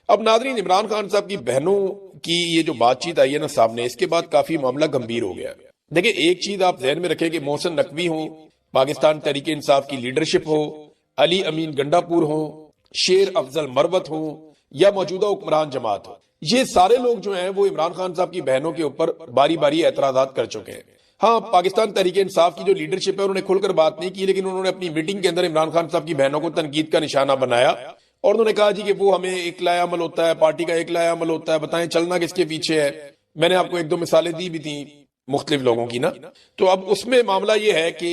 اب ناظرین، عمران خان صاحب کی بہنوں کی یہ جو بات چیت آئی ہے نا سامنے، اس کے بعد کافی معاملہ گمبھیر ہو گیا۔ دیکھیں، ایک چیز آپ ذہن میں رکھیں کہ محسن نقوی ہوں، پاکستان تحریک انصاف کی لیڈرشپ ہو، علی امین گنڈاپور ہوں، شیر افضل مروت ہوں، یا موجودہ حکمران جماعت ہو، یہ سارے لوگ جو ہیں وہ عمران خان صاحب کی بہنوں کے اوپر باری باری اعتراضات کر چکے ہیں۔ ہاں، پاکستان تحریک انصاف کی جو لیڈرشپ ہے انہوں نے کھل کر بات نہیں کی، لیکن انہوں نے اپنی میٹنگ کے اندر عمران خان صاحب کی بہنوں کو تنقید کا نشانہ بنایا، اور انہوں نے کہا جی کہ وہ ہمیں اقلاع عمل ہوتا ہے، پارٹی کا اقلاع عمل ہوتا ہے، بتائیں چلنا کس کے پیچھے ہے۔ میں نے آپ کو ایک دو مثالیں دی بھی تھیں مختلف لوگوں کی نا۔ تو اب اس میں معاملہ یہ ہے کہ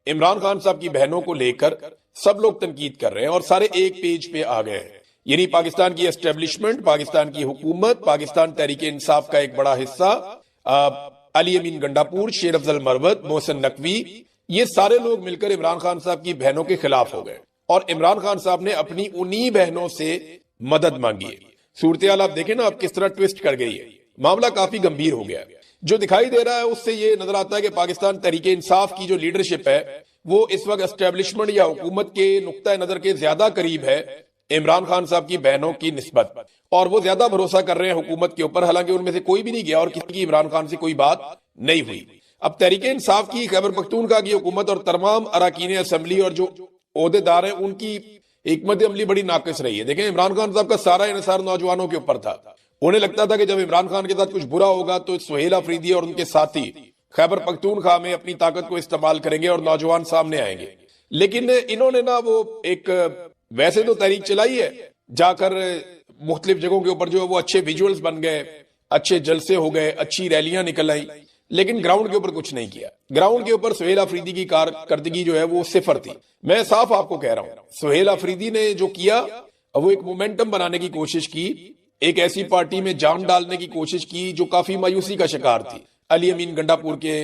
عمران خان صاحب کی بہنوں کو لے کر سب لوگ تنقید کر رہے ہیں اور سارے ایک پیج پہ آ گئے ہیں، یعنی پاکستان کی اسٹیبلشمنٹ، پاکستان کی حکومت، پاکستان تحریک انصاف کا ایک بڑا حصہ، علی امین گنڈاپور، شیر افضل مروت، محسن نقوی، یہ سارے لوگ مل کر عمران خان صاحب کی بہنوں کے خلاف ہو گئے، اور عمران خان صاحب نے اپنی انہی بہنوں سے مدد مانگی ہے۔ صورتحال آپ دیکھیں نا اب کس طرح ٹویسٹ کر گئی ہے، معاملہ کافی گمبھیر ہو گیا ہے۔ جو دکھائی دے رہا ہے اس سے یہ نظر آتا ہے کہ پاکستان تحریک انصاف کی جو لیڈرشپ ہے وہ اس وقت اسٹیبلشمنٹ یا حکومت کے نقطہ نظر کے زیادہ قریب ہے عمران خان صاحب کی بہنوں کی نسبت، اور وہ زیادہ بھروسہ کر رہے ہیں حکومت کے اوپر، حالانکہ ان میں سے کوئی بھی نہیں گیا اور کسی کی عمران خان سے کوئی بات نہیں ہوئی۔ اب تحریک انصاف کی، خیبر پختونخوا کی حکومت اور تمام اراکین اسمبلی اور جو عہدے دار ہیں ان کی حکمت عملی بڑی ناقص رہی ہے۔ دیکھیں، عمران خان صاحب کا سارا انحصار نوجوانوں کے اوپر تھا، انہیں لگتا تھا کہ جب عمران خان کے ساتھ کچھ برا ہوگا تو سہیل آفریدی اور ان کے ساتھی خیبر پختونخوا میں اپنی طاقت کو استعمال کریں گے اور نوجوان سامنے آئیں گے، لیکن انہوں نے نا وہ ایک ویسے تو تحریک چلائی ہے، جا کر مختلف جگہوں کے اوپر جو ہے وہ اچھے ویژولز بن گئے، اچھے جلسے ہو گئے، اچھی ریلیاں نکل آئیں، لیکن گراؤنڈ کے اوپر کچھ نہیں کیا۔ گراؤنڈ کے اوپر سہیل آفریدی کی کارکردگی جو ہے وہ صفر تھی۔ میں صاف آپ کو کہہ رہا ہوں، سہیل آفریدی نے جو کیا وہ ایک مومنٹم بنانے کی کوشش کی، ایک ایسی پارٹی میں جان ڈالنے کی کوشش کی جو کافی مایوسی کا شکار تھی۔ علی امین گنڈاپور کے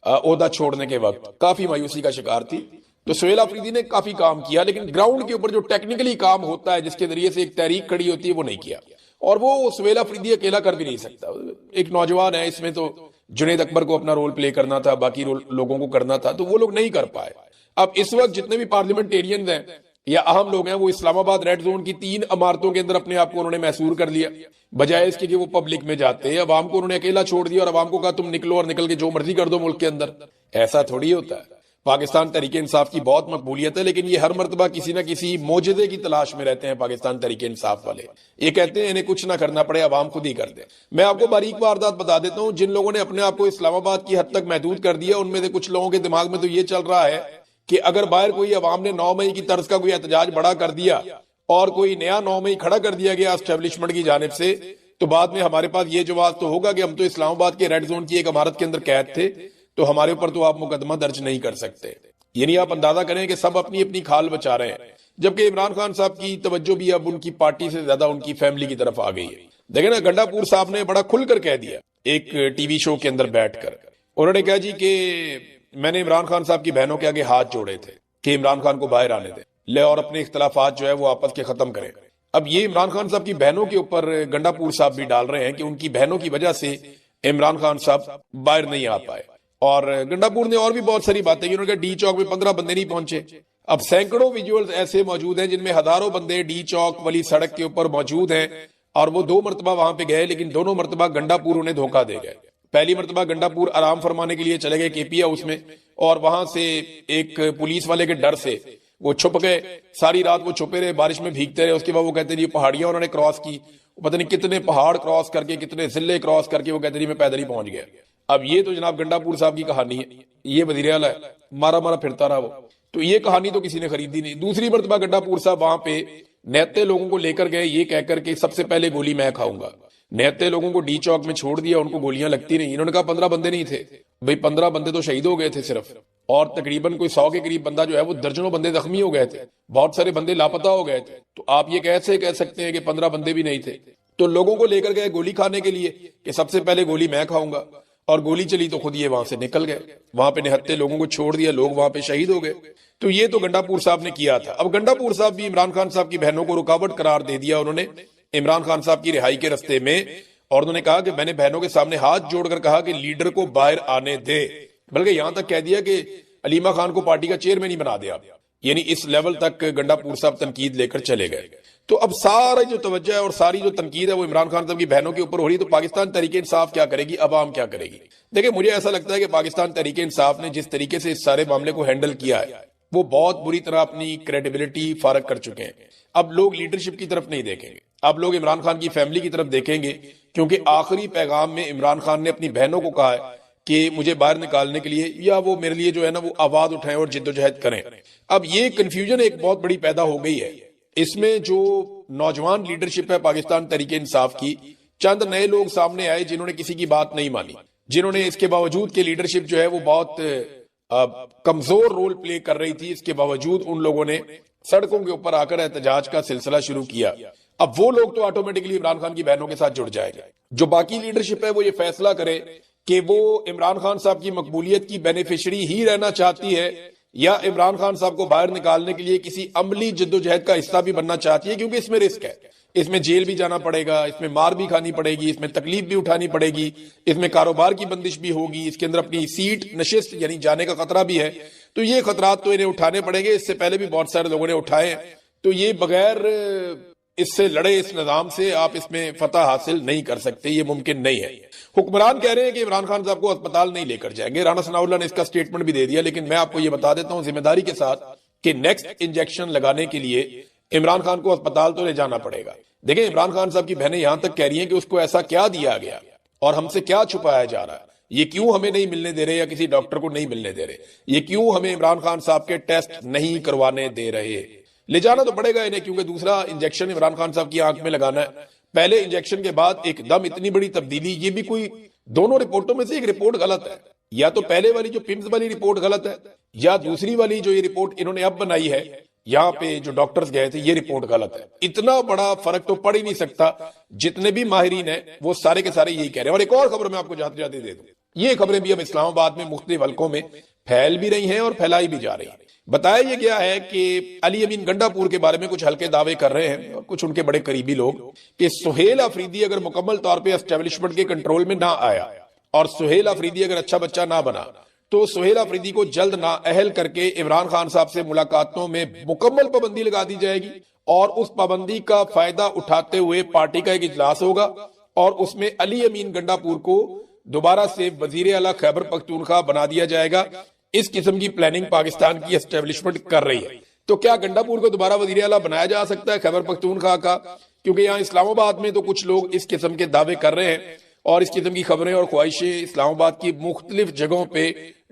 عہدہ چھوڑنے کے وقت کافی مایوسی کا شکار تھی، تو سہیل آفریدی نے کافی کام کیا، لیکن گراؤنڈ کے اوپر جو ٹیکنیکلی کام ہوتا ہے جس کے ذریعے سے ایک تحریک کھڑی ہوتی ہے وہ نہیں کیا، اور وہ سہیل آفریدی اکیلا کر بھی نہیں سکتا۔ ایک نوجوان ہے، اس میں تو جنید اکبر کو اپنا رول پلے کرنا تھا، باقی لوگوں کو کرنا تھا، تو وہ لوگ نہیں کر پائے۔ اب اس وقت جتنے بھی پارلیمنٹیرینز ہیں یا اہم لوگ ہیں وہ اسلام آباد ریڈ زون کی 3 عمارتوں کے اندر اپنے آپ کو انہوں نے محصور کر لیا، بجائے اس کے کہ وہ پبلک میں جاتے، عوام کو انہوں نے اکیلا چھوڑ دیا اور عوام کو کہا تم نکلو اور نکل کے جو مرضی کر دو ملک کے اندر۔ ایسا تھوڑی ہوتا ہے۔ پاکستان تحریک انصاف کی بہت مقبولیت ہے، لیکن یہ ہر مرتبہ کسی نہ کسی معجزے کی تلاش میں رہتے ہیں پاکستان تحریک انصاف والے۔ یہ کہتے ہیں انہیں کچھ نہ کرنا پڑے، عوام خود ہی کر دے۔ میں آپ کو باریک واردات بتا دیتا ہوں، جن لوگوں نے اپنے آپ کو اسلام آباد کی حد تک محدود کر دیا ان میں سے کچھ لوگوں کے دماغ میں تو یہ چل رہا ہے کہ اگر باہر کوئی عوام نے 9 مئی کی طرز کا کوئی احتجاج بڑا کر دیا اور کوئی نیا 9 مئی کھڑا کر دیا گیا اسٹیبلشمنٹ کی جانب سے، تو بعد میں ہمارے پاس یہ جواز تو ہوگا کہ ہم تو اسلام آباد کے ریڈ زون کی ایک عمارت کے اندر قید تھے، تو ہمارے اوپر تو آپ مقدمہ درج نہیں کر سکتے۔ یعنی آپ اندازہ کریں کہ سب اپنی اپنی کھال بچا رہے ہیں، جبکہ عمران خان صاحب کی توجہ بھی اب ان کی پارٹی سے زیادہ ان کی فیملی کی طرف آ گئی ہے۔ دیکھیں نا، گنڈاپور صاحب نے بڑا کھل کر کہہ دیا ایک ٹی وی شو کے اندر بیٹھ کر، انہوں نے کہا جی کہ میں نے عمران خان صاحب کی بہنوں کے آگے ہاتھ جوڑے تھے کہ عمران خان کو باہر آنے دیں لے اور اپنے اختلافات جو ہے وہ آپس کے ختم کریں۔ اب یہ عمران خان صاحب کی بہنوں کے اوپر گنڈاپور صاحب بھی ڈال رہے ہیں کہ ان کی بہنوں کی وجہ سے عمران خان صاحب باہر نہیں آ پائے، اور گنڈاپور نے اور بھی بہت ساری باتیں کی۔ انہوں نے کہا ڈی چوک میں 15 بندے نہیں پہنچے۔ اب سینکڑوں ویژولز ایسے موجود ہیں جن میں ہزاروں بندے ڈی چوک والی سڑک کے اوپر موجود ہیں، اور وہ 2 مرتبہ وہاں پہ گئے، لیکن دونوں مرتبہ گنڈاپور انہیں دھوکہ دے گئے۔ پہلی مرتبہ گنڈاپور آرام فرمانے کے لیے چلے گئے کے پی ہاؤس میں، اور وہاں سے ایک پولیس والے کے ڈر سے وہ چھپ گئے، ساری رات وہ چھپے رہے، بارش میں بھیگتے رہے۔ اس کے بعد وہ کہتے ہیں پہاڑیاں انہوں نے کراس کی، پتہ نہیں کتنے پہاڑ کراس کر کے، کتنے ضلع کراس کر کے، وہ کہتے ہیں میں پیدل ہی پہنچ گیا۔ اب یہ تو جناب گنڈاپور صاحب کی کہانی ہے، یہ وزیر اعلیٰ ہے، مارا مارا پھرتا رہا وہ، تو یہ کہانی تو کسی نے خریدی نہیں۔ دوسری مرتبہ گنڈاپور صاحب وہاں پہ نہتے لوگوں کو لے کر گئے یہ کہہ کر کہ سب سے پہلے گولی میں کھاؤں گا۔ نہتے لوگوں کو ڈی چوک میں چھوڑ دیا، ان کو گولیاں لگتی نہیں۔ انہوں نے کہا 15 بندے نہیں تھے، بھئی 15 بندے تو شہید ہو گئے تھے صرف، اور تقریباً کوئی 100 کے قریب بندہ جو ہے وہ درجنوں بندے زخمی ہو گئے تھے، بہت سارے بندے لاپتہ ہو گئے تھے۔ تو آپ یہ کیسے کہہ سکتے ہیں کہ 15 بندے بھی نہیں تھے؟ تو لوگوں کو لے کر گئے گولی کھانے کے لیے کہ سب سے پہلے گولی میں کھاؤں گا، اور گولی چلی تو خود یہ وہاں سے نکل گئے، وہاں پہ نہتے لوگوں کو چھوڑ دیا، لوگ وہاں پہ شہید ہو گئے۔ تو یہ تو گنڈاپور صاحب نے کیا تھا۔ اب گنڈاپور صاحب بھی عمران خان صاحب کی بہنوں کو رکاوٹ قرار دے دیا انہوں نے عمران خان صاحب کی رہائی کے رستے میں، اور انہوں نے کہا کہ میں نے بہنوں کے سامنے ہاتھ جوڑ کر کہا کہ لیڈر کو باہر آنے دے، بلکہ یہاں تک کہہ دیا کہ علیمہ خان کو پارٹی کا چیئرمین ہی بنا دیا۔ یعنی اس لیول تک گنڈاپور صاحب تنقید لے کر چلے گئے۔ تو اب سارا جو توجہ ہے اور ساری جو تنقید ہے وہ عمران خان صاحب کی بہنوں کے اوپر ہو رہی ہے، تو پاکستان تحریک انصاف کیا کرے گی، عوام کیا کرے گی؟ دیکھیں مجھے ایسا لگتا ہے کہ پاکستان تحریک انصاف نے جس طریقے سے اس سارے معاملے کو ہینڈل کیا ہے وہ بہت بری طرح اپنی کریڈیبلٹی فارغ کر چکے ہیں۔ اب لوگ لیڈرشپ کی طرف نہیں دیکھیں گے، اب لوگ عمران خان کی فیملی کی طرف دیکھیں گے، کیونکہ آخری پیغام میں عمران خان نے اپنی بہنوں کو کہا ہے کہ مجھے باہر نکالنے کے لیے یا وہ میرے لیے جو ہے نا وہ آواز اٹھائیں اور جد و جہد کریں۔ اب یہ کنفیوژن ایک بہت بڑی پیدا ہو گئی ہے، اس میں جو نوجوان لیڈرشپ ہے پاکستان تحریک انصاف کی، چند نئے لوگ سامنے آئے جنہوں نے کسی کی بات نہیں مانی، جنہوں نے اس کے باوجود کہ لیڈرشپ جو ہے وہ بہت کمزور رول پلے کر رہی تھی، اس کے باوجود ان لوگوں نے سڑکوں کے اوپر آ کر احتجاج کا سلسلہ شروع کیا۔ اب وہ لوگ تو آٹومیٹکلی عمران خان کی بہنوں کے ساتھ جڑ جائے گا۔ جو باقی لیڈرشپ ہے وہ یہ فیصلہ کرے کہ وہ عمران خان صاحب کی مقبولیت کی بینیفیشری ہی رہنا چاہتی ہے یا عمران خان صاحب کو باہر نکالنے کے لیے کسی عملی جدوجہد کا حصہ بھی بننا چاہتی ہے، کیونکہ اس میں رسک ہے، اس میں جیل بھی جانا پڑے گا، اس میں مار بھی کھانی پڑے گی، اس میں تکلیف بھی اٹھانی پڑے گی، اس میں کاروبار کی بندش بھی ہوگی، اس کے اندر اپنی سیٹ نشست یعنی جانے کا خطرہ بھی ہے۔ تو یہ خطرات تو انہیں اٹھانے پڑیں گے، اس سے پہلے بھی بہت سارے لوگوں نے اٹھائے ہیں، تو یہ بغیر اس سے لڑے اس نظام سے آپ اس میں فتح حاصل نہیں کر سکتے، یہ ممکن نہیں ہے۔ حکمران کہہ رہے ہیں کہ عمران خان صاحب کو اسپتال نہیں لے کر جائیں گے، رانا ثناء اللہ نے اس کا سٹیٹمنٹ بھی دے دیا، لیکن میں آپ کو یہ بتا دیتا ہوں ذمہ داری کے ساتھ کہ نیکسٹ انجیکشن لگانے کے لیے عمران خان کو اسپتال تو لے جانا پڑے گا۔ دیکھیں عمران خان صاحب کی بہنیں یہاں تک کہہ رہی ہیں کہ اس کو ایسا کیا دیا گیا اور ہم سے کیا چھپایا جا رہا ہے، یہ کیوں ہمیں نہیں ملنے دے رہے یا کسی ڈاکٹر کو نہیں ملنے دے رہے، یہ کیوں ہمیں عمران خان صاحب کے ٹیسٹ نہیں کروانے دے رہے۔ لے جانا تو پڑے گا انہیں، کیونکہ دوسرا انجیکشن عمران خان صاحب کی آنکھ میں لگانا ہے۔ پہلے انجیکشن کے بعد ایک دم اتنی بڑی تبدیلی، یہ بھی کوئی دونوں رپورٹوں میں سے ایک رپورٹ غلط ہے، یا تو پہلے والی جو پمز والی رپورٹ غلط ہے یا دوسری والی جو یہ رپورٹ انہوں نے اب بنائی ہے یہاں پہ جو ڈاکٹرز گئے تھے، یہ رپورٹ غلط ہے۔ اتنا بڑا فرق تو پڑ ہی نہیں سکتا، جتنے بھی ماہرین ہیں وہ سارے کے سارے یہی کہہ رہے ہیں۔ اور ایک اور خبر میں آپ کو جاتے جاتے دے دوں، یہ خبریں بھی اب اسلام آباد میں مختلف حلقوں میں پھیل بھی رہی ہیں اور پھیلائی بھی جا رہی ہیں۔ بتایا یہ گیا ہے کہ علی امین گنڈا پور کے بارے میں کچھ ہلکے دعوے کر رہے ہیں اور کچھ ان کے بڑے قریبی لوگ کہ سہیل آفریدی اگر مکمل طور پہ اسٹیبلشمنٹ کے کنٹرول میں نہ آیا اور سہیل آفریدی اگر اچھا بچہ نہ بنا تو سہیل آفریدی کو جلد نااہل کر کے عمران خان صاحب سے ملاقاتوں میں مکمل پابندی لگا دی جائے گی، اور اس پابندی کا فائدہ اٹھاتے ہوئے پارٹی کا ایک اجلاس ہوگا اور اس میں علی امین گنڈا پور کو دوبارہ سے وزیر اعلیٰ خیبر پختونخوا بنا دیا جائے گا۔ اس قسم کی پلاننگ پاکستان کی اسٹیبلشمنٹ کر رہی ہے۔ تو کیا گنڈا پور کو دوبارہ وزیر اعلیٰ بنایا جا سکتا ہے خیبر پختونخوا کا؟ کیونکہ یہاں اسلام آباد میں تو کچھ لوگ اس قسم کے دعوے کر رہے ہیں اور اس قسم کی خبریں اور خواہشیں اسلام آباد کی مختلف جگہوں پہ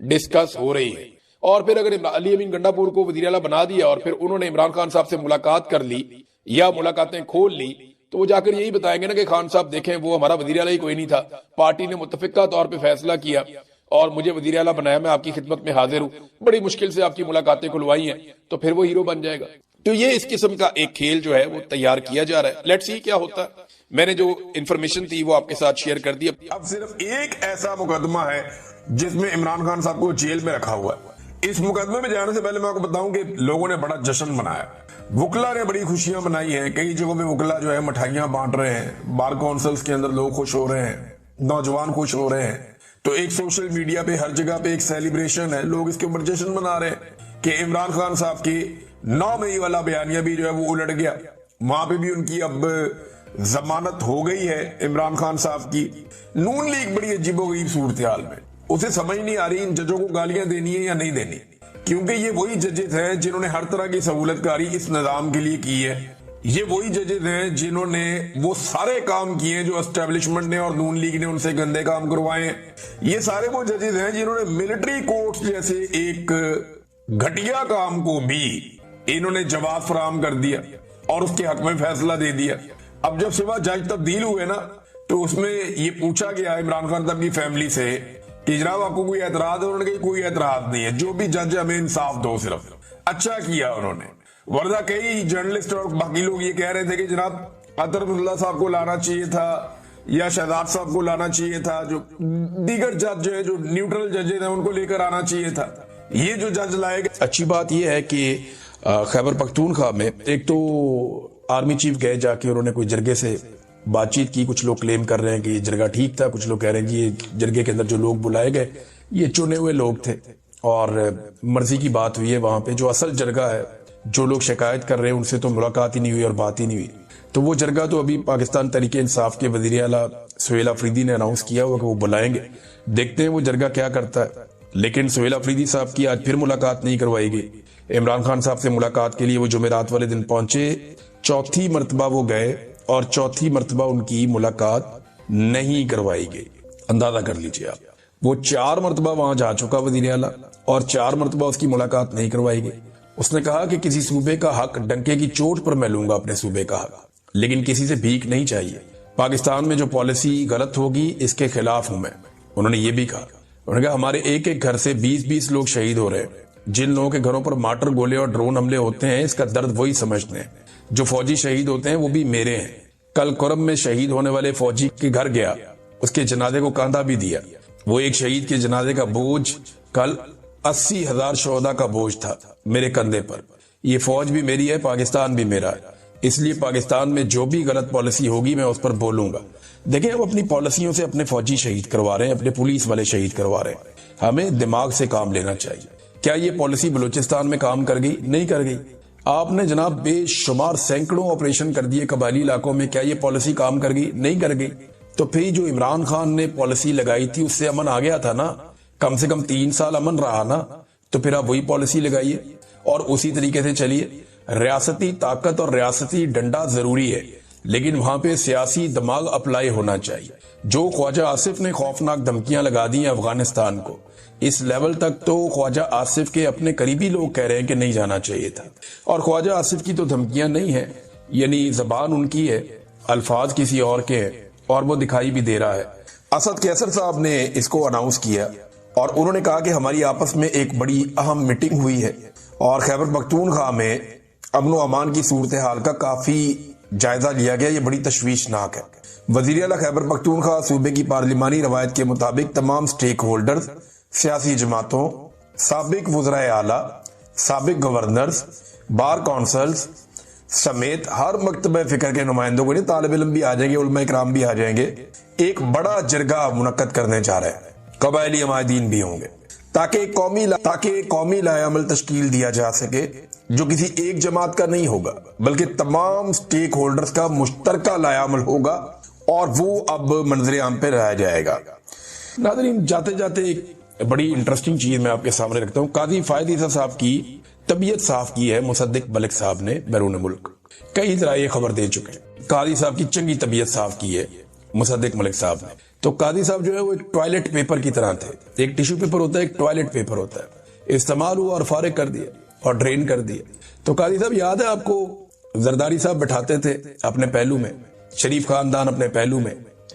ڈسکس ہو رہی ہیں۔ اور پھر اگر علی امین گنڈا پور کو وزیر اعلیٰ بنا دیا اور پھر انہوں نے عمران خان صاحب سے ملاقات کر لی یا ملاقاتیں کھول لی تو وہ جا کر یہی بتائیں گے نا کہ خان صاحب دیکھیں وہ ہمارا وزیر اعلیٰ ہی کوئی نہیں تھا، پارٹی نے متفقہ طور پہ فیصلہ کیا اور مجھے وزیر اعلیٰ بنایا، میں آپ کی خدمت میں حاضر ہوں، بڑی مشکل سے آپ کی ملاقاتیں کھلوائی ہیں، تو پھر وہ ہیرو بن جائے گا۔ تو یہ اس قسم کا ایک کھیل جو ہے وہ تیار کیا جا رہا ہے، لیٹس سی کیا ہوتا ہے۔ میں نے جو انفارمیشن تھی وہ آپ کے ساتھ شیئر کر دی۔ اب صرف ایک ایسا مقدمہ ہے جس میں عمران خان صاحب کو جیل میں رکھا ہوا ہے۔ اس مقدمے میں جانے سے پہلے میں آپ کو بتاؤں کہ لوگوں نے بڑا جشن منایا، وکلا نے بڑی خوشیاں منائی ہیں، کئی جگہوں پہ وکلا جو ہے مٹھائیاں بانٹ رہے ہیں، بار کونسلز کے اندر لوگ خوش ہو رہے ہیں، نوجوان خوش ہو رہے ہیں، تو ایک سوشل میڈیا پہ ہر جگہ پہ ایک سیلیبریشن ہے، لوگ اس کے اوپر جشن منا رہے ہیں کہ عمران خان صاحب کی 9 مئی والا بیانیہ بھی جو ہے وہ الٹ گیا، وہاں پہ بھی ان کی اب ضمانت ہو گئی ہے عمران خان صاحب کی۔ نون لیگ بڑی عجیب و غریب صورتحال میں، اسے سمجھ نہیں آ رہی ان ججوں کو گالیاں دینی ہے یا نہیں دینی، کیونکہ یہ وہی ججز ہیں جنہوں نے ہر طرح کی سہولت کاری اس نظام کے لیے کی ہے، یہ وہی ججز ہیں جنہوں نے وہ سارے کام کیے ہیں جو اسٹیبلشمنٹ نے اور نون لیگ نے ان سے گندے کام کروائے ہیں، یہ سارے وہ ججز ہیں جنہوں نے ملٹری کورٹس جیسے ایک گھٹیا کام کو بھی انہوں نے جواز فراہم کر دیا اور اس کے حق میں فیصلہ دے دیا۔ اب جب صبح جج تبدیل ہوئے نا تو اس میں یہ پوچھا گیا عمران خان صاحب کی فیملی سے کہ جناب آپ کو کوئی اعتراض ہے؟ انہوں نے کہا کوئی اعتراض نہیں ہے، جو بھی جج ہمیں انصاف دو، صرف اچھا کیا انہوں نے۔ ورنہ کئی جرنلسٹ اور باقی لوگ یہ کہہ رہے تھے کہ جناب اطہر اللہ صاحب کو لانا چاہیے تھا یا شہزاد صاحب کو لانا چاہیے تھا، جو دیگر جج جو ہے جو نیوٹرل ججز ہیں ان کو لے کر آنا چاہیے تھا، یہ جو جج لائے گئے۔ اچھی بات یہ ہے کہ خیبر پختونخوا میں ایک تو آرمی چیف گئے جا کے انہوں نے کوئی جرگے سے بات چیت کی، کچھ لوگ کلیم کر رہے ہیں کہ یہ جرگہ ٹھیک تھا، کچھ لوگ کہہ رہے ہیں کہ یہ جرگے کے اندر جو لوگ بلائے گئے یہ چنے ہوئے لوگ تھے اور مرضی کی بات ہوئی ہے۔ وہاں پہ جو اصل جرگہ ہے جو لوگ شکایت کر رہے ہیں ان سے تو ملاقات ہی نہیں ہوئی اور بات ہی نہیں ہوئی. تو وہ جرگہ تو ابھی پاکستان تحریک انصاف کے وزیر اعلیٰ سہیل آفریدی نے اناؤنس کیا ہوا کہ وہ بلائیں گے. دیکھتے ہیں وہ جرگہ کیا کرتا ہے. لیکن سہیل آفریدی صاحب کی آج پھر ملاقات نہیں کروائی گئی. عمران خان صاحب سے ملاقات کے لیے وہ جمعرات والے دن پہنچے, چوتھی مرتبہ وہ گئے اور چوتھی مرتبہ ان کی ملاقات نہیں کروائی گئی. اندازہ کر لیجئے آپ, وہ 4 مرتبہ وہاں جا چکا وزیر اعلیٰ اور 4 مرتبہ اس کی ملاقات نہیں کروائی گئی. اس نے کہا کہ کسی صوبے کا حق ڈنکے کی چوٹ پر میں لوں گا, اپنے صوبے کا حق, لیکن کسی سے بھیک نہیں چاہیے. پاکستان میں جو پالیسی غلط ہوگی اس کے خلاف ہوں میں. انہوں نے یہ بھی کہا, انہوں نے کہا ہمارے ایک ایک گھر سے 20-20 لوگ شہید ہو رہے ہیں. جن لوگوں کے گھروں پر مارٹر گولے اور ڈرون حملے ہوتے ہیں اس کا درد وہی سمجھتے ہیں. جو فوجی شہید ہوتے ہیں وہ بھی میرے ہیں. کل کرم میں شہید ہونے والے فوجی کے گھر گیا, اس کے جنازے کو کاندھا بھی دیا. وہ ایک شہید کے جنازے کا بوجھ کل 80,000 شہداء کا بوجھ تھا میرے کندھے پر. یہ فوج بھی میری ہے, پاکستان بھی میرا ہے. اس لیے پاکستان میں جو بھی غلط پالیسی ہوگی میں اس پر بولوں گا. دیکھیں ہم اپنی پالیسیوں سے اپنے فوجی شہید کروا رہے ہیں, اپنے پولیس والے شہید کروا رہے ہیں. ہمیں دماغ سے کام لینا چاہیے. کیا یہ پالیسی بلوچستان میں کام کر گئی؟ نہیں کر گئی. آپ نے جناب بے شمار سینکڑوں آپریشن کر دیے قبائلی علاقوں میں, کیا یہ پالیسی کام کر گئی؟ نہیں کر گئی. تو پھر جو عمران خان نے پالیسی لگائی تھی اس سے امن آ گیا تھا نا, کم سے کم 3 سال امن رہا نا. تو پھر آپ وہی پالیسی لگائیے اور اسی طریقے سے چلیے. ریاستی طاقت اور ریاستی ڈنڈا ضروری ہے, لیکن وہاں پہ سیاسی دماغ اپلائی ہونا چاہیے. جو خواجہ آصف نے خوفناک دھمکیاں لگا دی ہیں افغانستان کو, اس لیول تک تو خواجہ آصف کے اپنے قریبی لوگ کہہ رہے ہیں کہ نہیں جانا چاہیے تھا. اور خواجہ آصف کی تو دھمکیاں نہیں ہیں, یعنی زبان ان کی ہے, الفاظ کسی اور کے ہیں, اور وہ دکھائی بھی دے رہا ہے. اسد کیسر صاحب نے اس کو اناؤنس کیا اور انہوں نے کہا کہ ہماری آپس میں ایک بڑی اہم میٹنگ ہوئی ہے اور خیبر پختونخوا میں امن و امان کی صورتحال کا کافی جائزہ لیا گیا. یہ بڑی تشویشناک ہے. وزیر اعلیٰ خیبر پختونخوا صوبے کی پارلیمانی روایت کے مطابق تمام سٹیک ہولڈرز, سیاسی جماعتوں, سابق وزرائے اعلیٰ, سابق گورنرز, بار کونسلز سمیت ہر مکتبہ فکر کے نمائندوں کو, طالب علم بھی آ جائیں گے, علماء کرام بھی آ جائیں گے, ایک بڑا جرگہ منعقد کرنے جا رہے ہیں. قبائلی عمائدین بھی ہوں گے تاکہ قومی لائحہ عمل تشکیل دیا جا سکے جو کسی ایک جماعت کا نہیں ہوگا بلکہ تمام سٹیک ہولڈرز کا مشترکہ لائحہ عمل ہوگا اور وہ اب منظر عام پہ رہ جائے گا. ناظرین جاتے جاتے ایک بڑی انٹرسٹنگ چیز میں آپ کے سامنے رکھتا ہوں. قاضی فائد عیسیٰ صاحب کی طبیعت صاف کی ہے مصدق ملک صاحب نے بیرون ملک. کئی ذرائع خبر دے چکے ہیں قاضی صاحب کی چنگی طبیعت صاف کی ہے مصدق ملک صاحب نے. تو قاضی صاحب جو ہے وہ ایک ٹوائلٹ پیپر کی طرح تھے. ایک ٹیشو پیپر ہوتا ہے, ایک ٹوائلٹ پیپر ہوتا ہے. استعمال ہوا اور فارغ کر دیا اور ڈرین کر دیا. تو قاضی صاحب یاد ہے آپ کو, زرداری صاحب بٹھاتے تھے اپنے پہلو میں, شریف خاندان اپنے پہلو میں,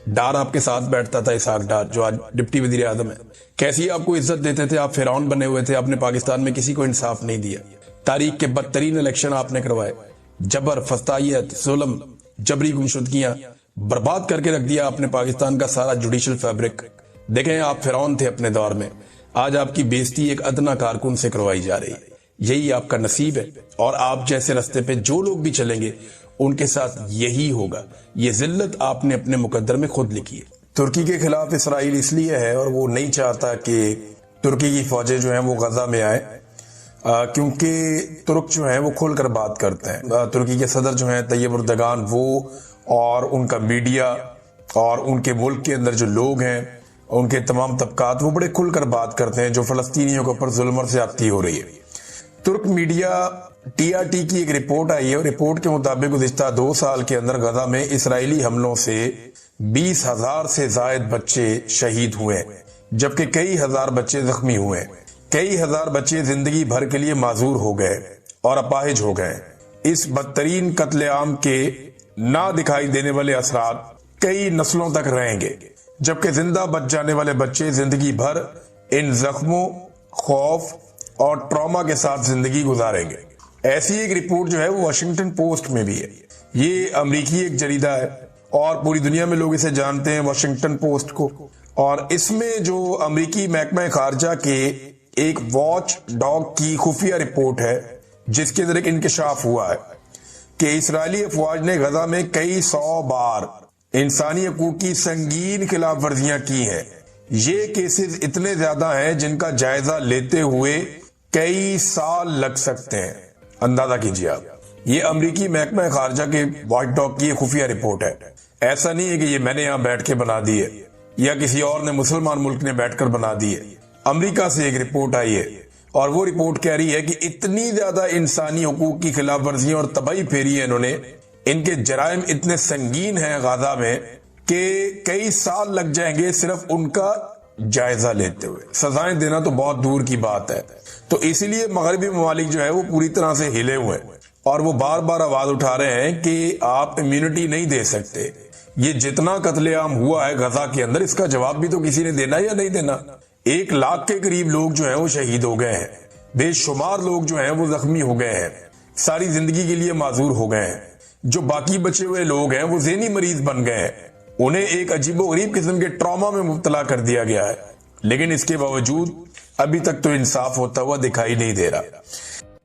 ڈار آپ کے ساتھ بیٹھتا تھا, اسحاق ڈار جو آج ڈپٹی وزیر اعظم ہے. کیسی آپ کو عزت دیتے تھے, آپ فرعون بنے ہوئے تھے, آپ نے پاکستان میں کسی کو انصاف نہیں دیا. تاریخ کے بدترین الیکشن آپ نے کروائے, جبر, فسطائیت, ظلم, جبری گمشدگیاں برباد کر کے رکھ دیا آپ نے پاکستان کا سارا جوڈیشل فیبرک. دیکھیں آپ فرعون تھے اپنے دور میں, آج آپ کی بےزتی ایک ادنا کارکن سے کروائی جا رہی ہے. یہی آپ کا نصیب ہے اور آپ جیسے رستے پہ جو لوگ بھی چلیں گے ان کے ساتھ یہی ہوگا. یہ ذلت آپ نے اپنے مقدر میں خود لکھی ہے. ترکی کے خلاف اسرائیل اس لیے ہے اور وہ نہیں چاہتا کہ ترکی کی فوجیں جو ہیں وہ غزہ میں آئے, کیونکہ ترک جو ہیں وہ کھل کر بات کرتے ہیں. ترکی کے صدر جو ہیں طیب اردگان, وہ اور ان کا میڈیا اور ان کے ملک کے اندر جو لوگ ہیں ان کے تمام طبقات وہ بڑے کھل کر بات کرتے ہیں جو فلسطینیوں کے اوپر ظلم اور زیادتی ہو رہی ہے. ترک میڈیا TRT کی ایک رپورٹ آئی ہے اور رپورٹ کے مطابق گزشتہ 2 سال کے اندر غزہ میں اسرائیلی حملوں سے 20,000 سے زائد بچے شہید ہوئے جبکہ کئی ہزار بچے زخمی ہوئے. کئی ہزار بچے زندگی بھر کے لیے معذور ہو گئے اور اپاہج ہو گئے. اس بدترین قتل عام کے نہ دکھائی دینے والے اثرات کئی نسلوں تک رہیں گے جبکہ زندہ بچ جانے والے بچے زندگی بھر ان زخموں, خوف اور ٹراما کے ساتھ زندگی گزاریں گے. ایسی ایک رپورٹ جو ہے وہ واشنگٹن پوسٹ میں بھی ہے. یہ امریکی ایک جریدہ ہے اور پوری دنیا میں لوگ اسے جانتے ہیں, واشنگٹن پوسٹ کو. اور اس میں جو امریکی محکمہ خارجہ کے ایک واچ ڈاگ کی خفیہ رپورٹ ہے جس کے اندر ایک انکشاف ہوا ہے کہ اسرائیلی افواج نے غزہ میں کئی 100 بار انسانی حقوق کی سنگین خلاف ورزیاں کی ہیں. یہ کیسز اتنے زیادہ ہیں جن کا جائزہ لیتے ہوئے کئی سال لگ سکتے ہیں. اندازہ کیجیے آپ، یہ امریکی محکمہ خارجہ کے واچ ڈاگ کی خفیہ رپورٹ ہے. ایسا نہیں ہے کہ یہ میں نے یہاں بیٹھ کے بنا دی ہے یا کسی اور نے مسلمان ملک نے بیٹھ کر بنا دی ہے. امریکہ سے ایک رپورٹ آئی ہے اور وہ رپورٹ کہہ رہی ہے کہ اتنی زیادہ انسانی حقوق کی خلاف ورزیاں اور تباہی پھیری ہے انہوں نے، ان کے جرائم اتنے سنگین ہیں غزہ میں کہ کئی سال لگ جائیں گے صرف ان کا جائزہ لیتے ہوئے. سزائیں دینا تو بہت دور کی بات ہے. تو اسی لیے مغربی ممالک جو ہے وہ پوری طرح سے ہلے ہوئے ہیں اور وہ بار بار آواز اٹھا رہے ہیں کہ آپ امیونٹی نہیں دے سکتے. یہ جتنا قتل عام ہوا ہے غزہ کے اندر، اس کا جواب بھی تو کسی نے دینا یا نہیں دینا. 1 لاکھ کے قریب لوگ جو ہیں وہ شہید ہو گئے ہیں، بے شمار لوگ جو ہیں وہ زخمی ہو گئے ہیں، ساری زندگی کے لیے معذور ہو گئے ہیں. جو باقی بچے ہوئے لوگ ہیں وہ ذہنی مریض بن گئے ہیں، انہیں ایک عجیب و غریب قسم کے ٹراما میں مبتلا کر دیا گیا ہے. لیکن اس کے باوجود ابھی تک تو انصاف ہوتا ہوا دکھائی نہیں دے رہا.